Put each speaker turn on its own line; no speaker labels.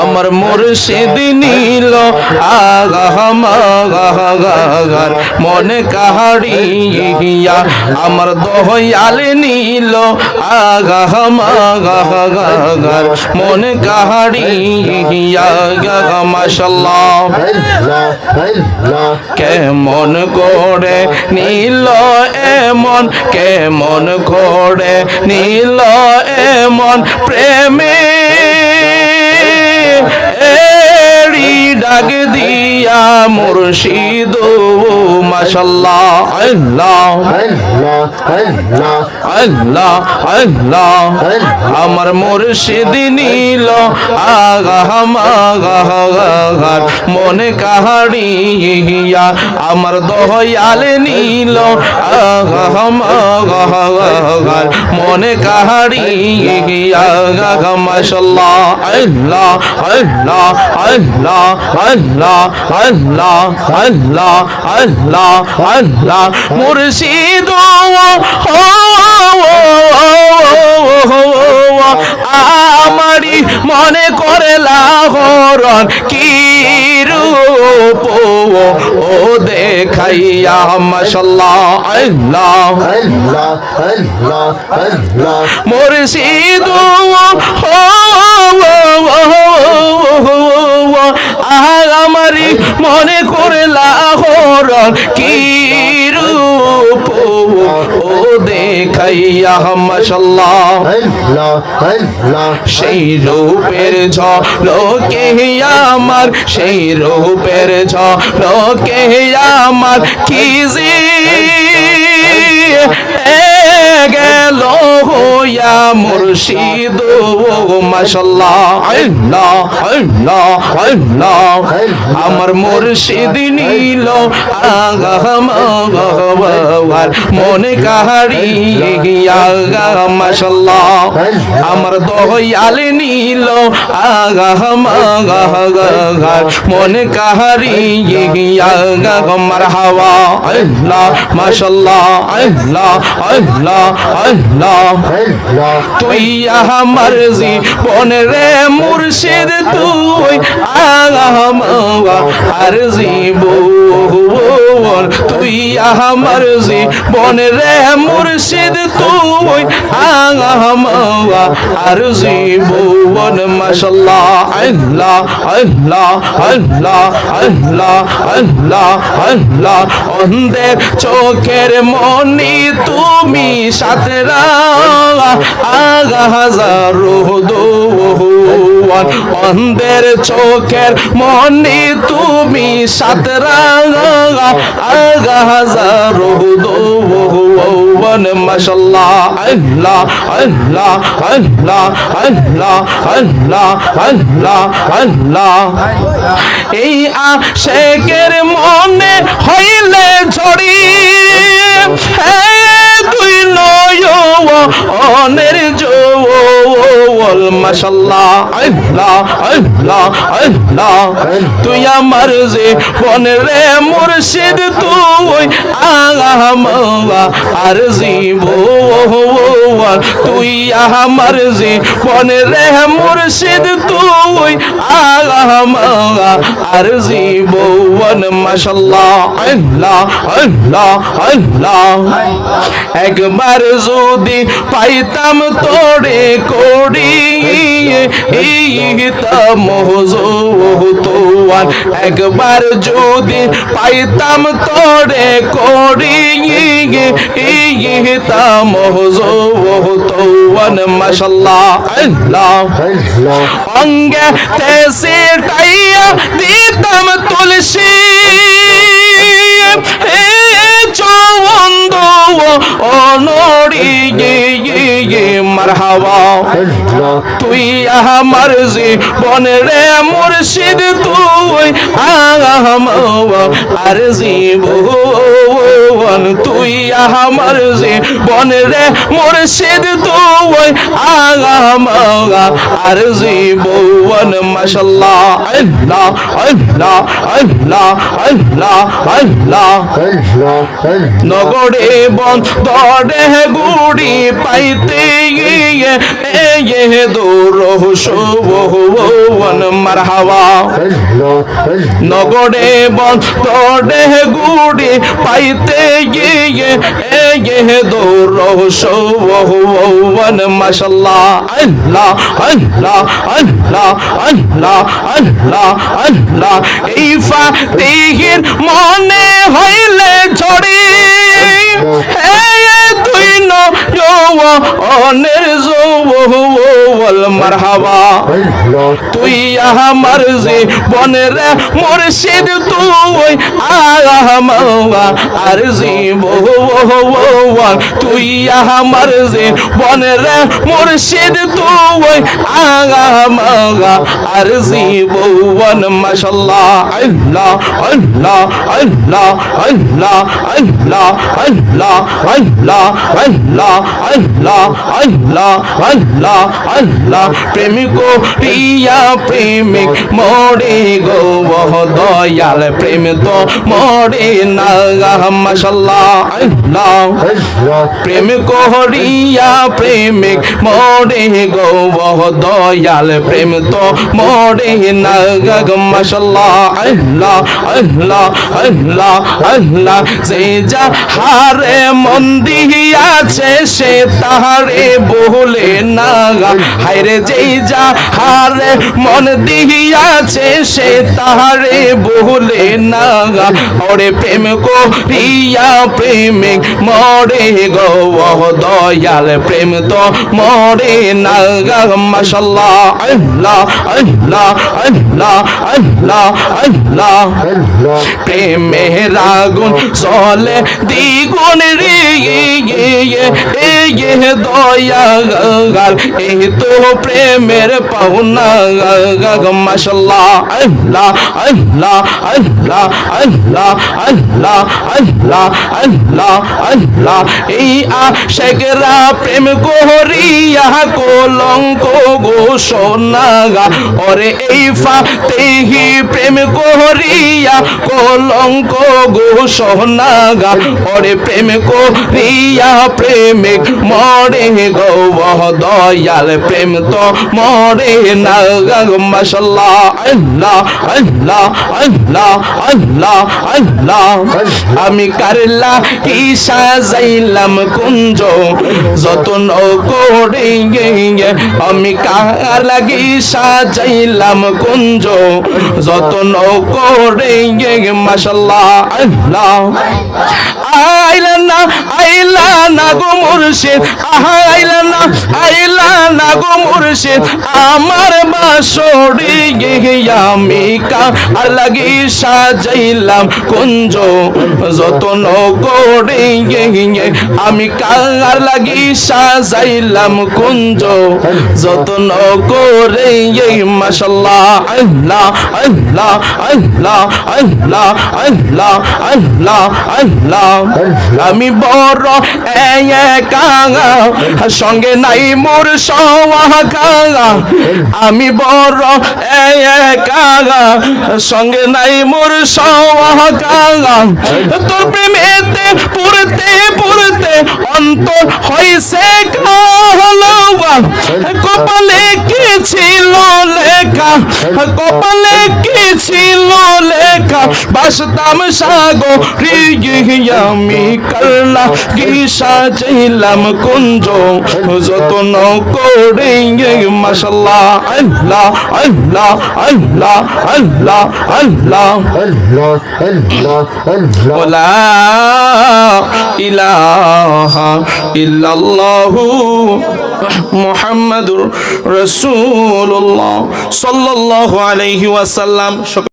আমার মুর্শিদ নীল আগার মনে কাহাড়িয়া আমার দয়াল নীল আগার মনে কাহাড়িয়া মাশাআল্লাহ কেমন করে নীল এমন কেমন করে নীল এমন প্রেমে এড়ি ডাক দিয়া মুর্শিদ মাশাআল্লাহ আল্লাহ আল্লাহ আল্লাহ আমার মুর্শিদ নীল আগার মনে কাহাড়িয়া আমার দয়াল নীল আগার মনে কাহাড়িয়া মাশাআল্লাহ আল্লাহ আল্লাহ আল্লাহ আল্লাহ আল্লাহ আল্লাহ আল্লাহ আল্লাহ মুর্শিদ আমারি মনে করে লাহরন কি রূপ ও দেখাইয়া মাশাআল্লাহ আল্লাহ
আল্লাহ আল্লাহ আল্লাহ
মুর্শিদ আমারি মনে করে লাহরন কি রূপ ও দেখাইয়া মাশাআল্লাহ
আল্লাহ আল্লাহ
সেই রূপের ঝলকে আমার সেই রূপের ঝলকে আমার কি যে গেল হইয়া মুর্শিদ মাশাআল্লাহ আল্লাহ আল্লাহ আল্লাহ আমার মুর্শিদ নীল আগার মনে কাহাড়িয়া মাশাআল্লাহ আমার দয়াল নীল আগার মনে কাহাড়িয়া মারহাবা আল্লাহ মাশাআল্লাহ আল্লাহ আল্লাহ আল্লাহ তুই আমার জীবন রে মুর্শিদ তুই আর জীবন তুই আমার জীবন রে মুর্শিদ তুই আর জীবন মাশাআল্লাহ আল্লাহ আল্লাহ আল্লাহ আল্লাহ আল্লাহ আল্লাহ অন্ধের চোখের মনি তুমি সাথে হাজারো দোয়ান অন্ধের চোখের মনি তুমি সাথে হাজারো দোয়ান মাশাআল্লাহ আল্লাহ আল্লাহ আল্লাহ আল্লাহ আল্লাহ আল্লাহ আল্লাহ এই আশেকের মনে হইলে ঝড়ি তুই নয়নের জোল মাশাআল্লাহ আল্লাহ আল্লাহ আল্লাহ তুই আমার জীবন রে মুর্শিদ তুই আর জীবন তুই আমার জীবন রে মুর্শিদ তুই আর জীবন মাশাআল্লাহ আল্লাহ আল্লাহ আল্লাহ একবার যদি পাইতাম তোরে করি তোয়ান একবার যদি পাইতাম তোরে করি তোয়ান মাশাআল্লাহ আল্লাহ অঙ্গে তেসে টাইয়া দিতাম তুলসী চৌন্দ অনড়ি মারহাবা তুই আমার জীবন রে মুর্শিদ তুই আর জীবন তুই আমার জীবন রে মুর্শিদ তুই আর জীবন মাশাআল্লাহ আল্লাহ আল্লাহ আল্লাহ আল্লাহ আল্লাহ নগরে বন্দরে গুড়ি পাইতে গিয়ে দূর সুবন মারহাবা নগরে বন্দরে গুড়ি পাইতে গিয়ে দূর সুবন মাশাআল্লাহ আল্লাহ আল্লাহ আল্লাহ আল্লাহ আল্লাহ আল্লাহ এই ফাতিহির মনে হইলে ঝড়ি তুই নয়নের জোয়াল মারহাবা তুই আমার জীবনের মুর্শিদ তুই আর জীবন তুই আমার জীবনের মুর্শিদ তুই আর জীবন মাশাআল্লাহ আল্লাহ আল্লাহ আল্লাহ আল্লাহ আল্লাহ আল্লাহ আল্লাহ আল্লাহ আল্লাহ আল্লাহ আল্লাহ আল্লাহ প্রেমিক প্রিয়া প্রেমিক মোরে গো দয়াল প্রেম তো মোরে না মাশাআল্লাহ আল্লাহ প্রেমিক হরিয়া প্রেমিক মোরে গো দয়াল প্রেম তো মোরে না মাশাআল্লাহ আল্লাহ আল্লাহ আল্লাহ আল্লাহ যে যা হারে মন দিয়াছে সে তাহারে বলে না হায়রে যেই যা হারে মন দিয়াছে সে তাহারে বলে না ওরে প্রেম করিয়া প্রেমিক মরে গো দয়াল প্রেম তো মরে না মাশাআল্লাহ আল্লাহ আল্লাহ আল্লাহ আল্লাহ আল্লাহ প্রেমের আগুন চলে দ্বিগুণ রে দয়াল এই তো প্রেমের পাওনা মাশাআল্লাহ আল্লাহ আল্লাহ আল্লাহ আল্লাহ আল্লাহ আল্লাহ আল্লাহ আল্লাহ এই আশিকরা প্রেম করিয়া কলঙ্ক ঘোষণা ওরে এই ফাতিহি প্রেম করিয়া কলঙ্ক ঘোষণা ওরে প্রেম করিয়া প্রেমিক মরে গো দয়াল প্রেম তো মরে না মাশাআল্লাহ আল্লাহ আল্লাহ আল্লাহ আল্লাহ আল্লাহ আমি কারলা কি সাজাইলাম কুঞ্জ যতন করে আমি কার লাগি সাজাইলাম কুঞ্জ যতন করে মাশাআল্লাহ আল্লাহ আইলা না গো মুর্শিদ আইলা না গো মুর্শিদ আমার বাঁশরি আমি কার লাগি সাজাইলাম কুঞ্জ যতন করে আমি কার লাগি সাজাইলাম কুঞ্জ যতন করে মাশাআল্লাহ আল্লাহ আল্লাহ আল্লাহ আল্লাহ আল্লাহ আল্লাহ আল্লাহ আমি বড় একা সঙ্গে নাই মোর সওয়াকা আমি বড় একা সঙ্গে নাই মোর সওয়াকা তোর প্রেমেতে পড়তে পড়তে অন্তর হইছে কালো কপালে কি ছিল লেখা কপালে কি ছিল লেখা বাসতাম সাগরে আমি কারলা কি সাজাইলাম কুঞ্জ যতন করে মাশাআল্লাহ আল্লাহ আল্লাহ আল্লাহ আল্লাহ আল্লাহ লা ইলাহা ইল্লাল্লাহু মুহাম্মাদুর রাসূলুল্লাহ সাল্লাল্লাহু আলাইহি ওয়াসাল্লাম।